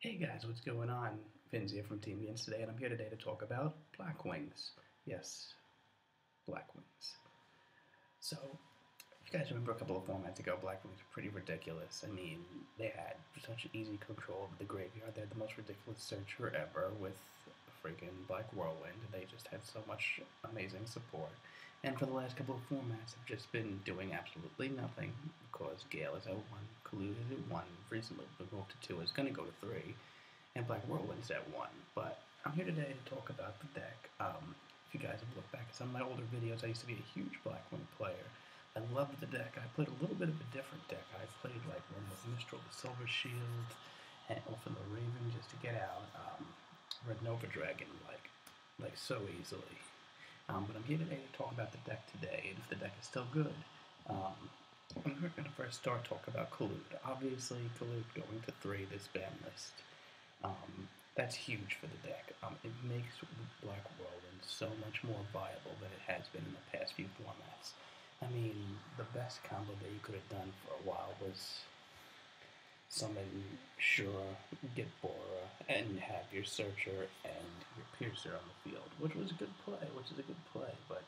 Hey guys, what's going on? Vin's here from Team Vince today, and I'm here today to talk about Blackwings. Yes, Blackwings. So, if you guys remember a couple of formats ago, Blackwings were pretty ridiculous. I mean, they had such easy control of the graveyard. They had the most ridiculous searcher ever with a freaking Black Whirlwind. They just had so much amazing support. And for the last couple of formats, have just been doing absolutely nothing because Gale is at 1, Kalu is at 1, recently moved to 2, is going to go to 3, and Black Whirlwind's at 1. But I'm here today to talk about the deck. If you guys have looked back at some of my older videos, I used to be a huge Blackwing player. I loved the deck. I played a little bit of a different deck. I played like one with Mistral, the Silver Shield, and often the Raven just to get out Red Nova Dragon like so easily. But I'm here today to talk about the deck today, and if the deck is still good. I'm going to first talk about Kalut. Obviously, Kalut going to 3 this ban list. That's huge for the deck. It makes Black Whirlwind so much more viable than it has been in the past few formats. I mean, the best combo that you could have done for a while was summon Shura, get Bora, and have your Searcher and your Piercer on the field, which was a good play, but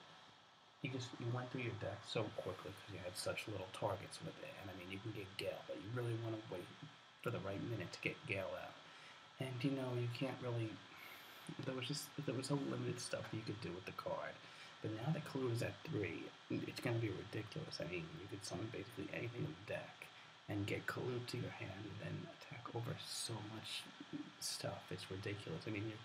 you went through your deck so quickly because you had such little targets with it. And I mean, you can get Gale, but you really want to wait for the right minute to get Gale out. And you can't really. There was so limited stuff you could do with the card. But now that Clue is at 3, it's going to be ridiculous. I mean, you could summon basically anything in the deck and get Clue to your hand and then attack over so much stuff. It's ridiculous. I mean, your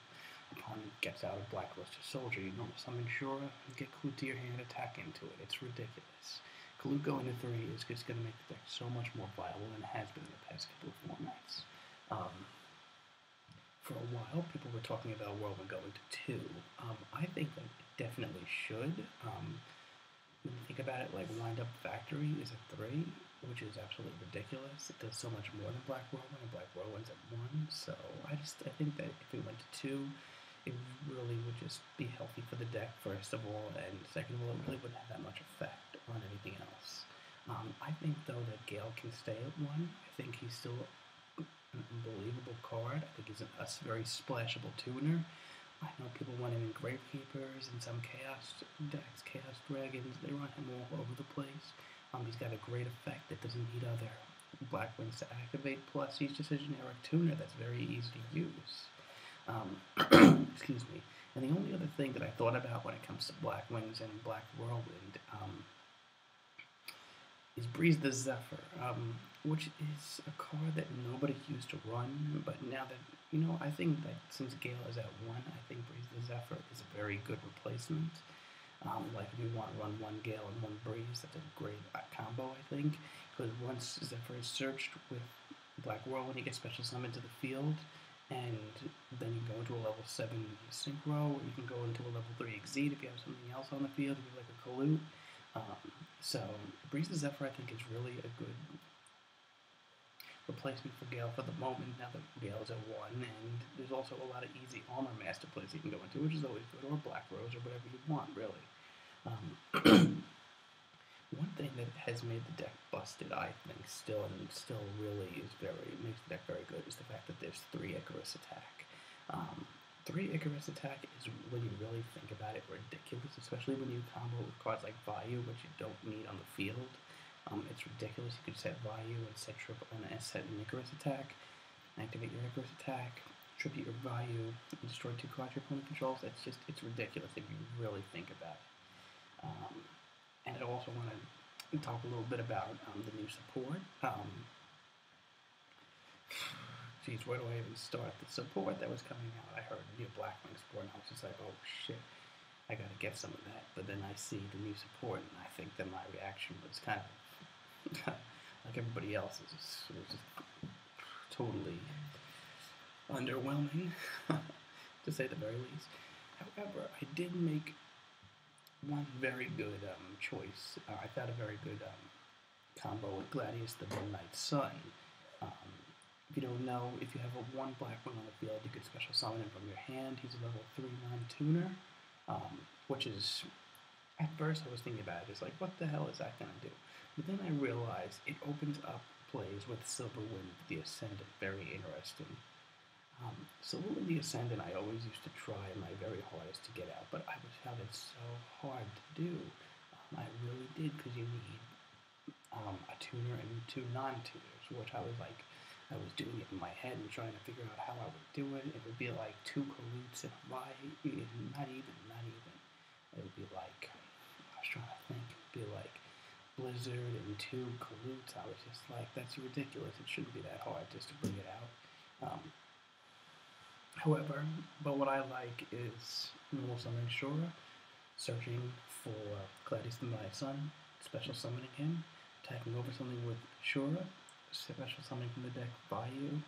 opponent gets out a Blackluster Soldier, you don't summon Shura, get Clue to your hand, attack into it. It's ridiculous. Clue going to 3 is just going to make the deck so much more viable than it has been in the past couple of formats. For a while, people were talking about Whirlwind going to 2. I think that it definitely should. When you think about it, like Wind Up Factory is at 3, which is absolutely ridiculous. It does so much more than Black Whirlwind, and Black Whirlwind's at 1. So I think that if it went to 2, it really would just be healthy for the deck, first of all, and second of all, it really wouldn't have that much effect on anything else. I think, though, that Gale can stay at 1. I think he's still an unbelievable card. I think he's a very splashable tuner. I know people want him in Gravekeepers and some Chaos decks, Chaos Dragons. They run him all over the place. He's got a great effect that doesn't need other Blackwings to activate. Plus, he's just a generic tuner that's very easy to use. Excuse me. And the only other thing that I thought about when it comes to Blackwings and Black Whirlwind is Breeze the Zephyr, which is a card that nobody used to run, but now that, I think that since Gale is at 1, I think Breeze the Zephyr is a very good replacement. Like if you want to run 1 Gale and 1 Breeze, that's a great combo, I think, because once Zephyr is searched with Black Whirlwind, he gets special summoned to the field, and then you go into a level 7 Synchro, or you can go into a level 3 Exceed if you have something else on the field, if you have like a Kalut. So, Breeze the Zephyr, I think, is really a good replacement for Gale for the moment, now that Gale's at 1, and there's also a lot of easy Armor Master plays you can go into, which is always good, or Black Rose, or whatever you want, really. One thing that has made the deck busted, I think, still really makes the deck very good, is the fact that there's 3 Icarus attack. 3 Icarus attack is, when you really think about it, ridiculous, especially when you combo with cards like Vayu, which you don't need on the field. It's ridiculous. You could set Vayu and set an Icarus attack, activate your Icarus attack, tribute your Vayu, and destroy 2 cards your opponent controls. It's ridiculous if you really think about it. And I also want to talk a little bit about the new support. Geez, where do I even start? The support that was coming out, I heard new Blackwing support, and I was just like, oh shit, I gotta get some of that. But then I see the new support, and I think that my reaction was kind of like everybody else's. It was just totally underwhelming, to say the very least. However, I did make one very good choice. I found a very good combo with Gladius the Midnight Sun. If you don't know, if you have a 1 Blackwing on the field, you can special summon him from your hand. He's a level 3 non-tuner, which is, at first I was thinking about it, it's like, what the hell is that going to do? But then I realized it opens up plays with Silverwind the Ascendant very interesting. Solo in the Ascendant, I always used to try my very hardest to get out, but I was found it so hard to do. I really did, because you need a tuner and two non-tuners, which I was like, I was doing it in my head and trying to figure out how I would do it. It would be like two Kaloots and a right, not even. It would be like, I was trying to think, it would be like Blizzard and two Kaloots. I was just like, that's ridiculous. It shouldn't be that hard just to bring it out. However, but what I like is normal summoning Shura, searching for Gladius the My Son, special summoning him, attacking over something with Shura, special summoning from the deck by you,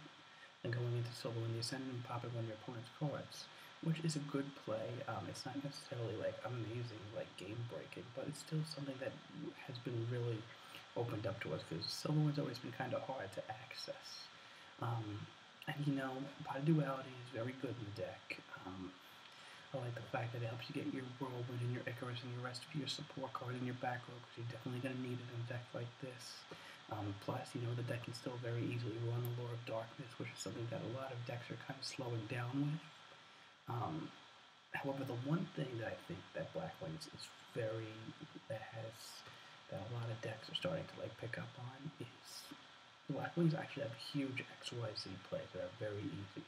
and going into solo in the Ascendant and popping one of your opponent's cards, which is a good play. It's not necessarily like amazing, like game breaking, but it's still something that has been really opened up to us, because solo has always been kind of hard to access. And you know, Pot Duality is very good in the deck. I like the fact that it helps you get your Whirlwind and your Icarus and your rest of your support card in your back row, because you're definitely going to need it in a deck like this. Plus, you know, the deck can still very easily run the Lore of Darkness, which is something that a lot of decks are kind of slowing down with. However, the one thing that I think that Blackwings is that a lot of decks are starting to like pick up on is Blackwings actually have huge XYZ plays that are very easy.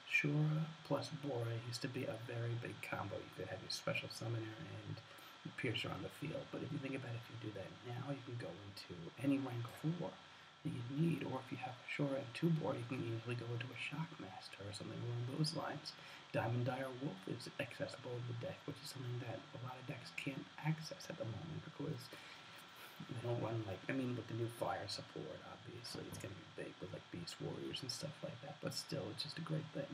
Shura plus Bora used to be a very big combo. You could have your special summoner and your piercer on the field. But if you think about it, if you do that now, you can go into any rank 4 that you need. Or if you have Shura and 2 Bora, you can easily go into a Shockmaster or something along those lines. Diamond Dire Wolf is accessible in the deck, which is something that a lot of decks can't access at the moment, because they don't run like, I mean, with the new fire support, obviously, it's going to be big with like Beast Warriors and stuff like that, but still, it's just a great thing.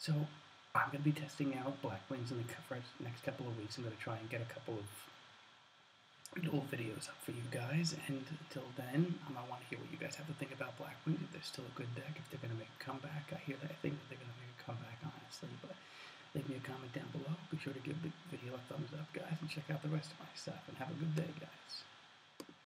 So, I'm going to be testing out Blackwings in the next couple of weeks. I'm going to try and get a couple of little videos up for you guys, and until then, I want to hear what you guys have to think about Blackwings, if they're still a good deck, if they're going to make a comeback. I think that they're going to make a comeback, honestly, but leave me a comment down below. Be sure to give the video a thumbs up, guys, and check out the rest of my stuff, and have a good day, guys.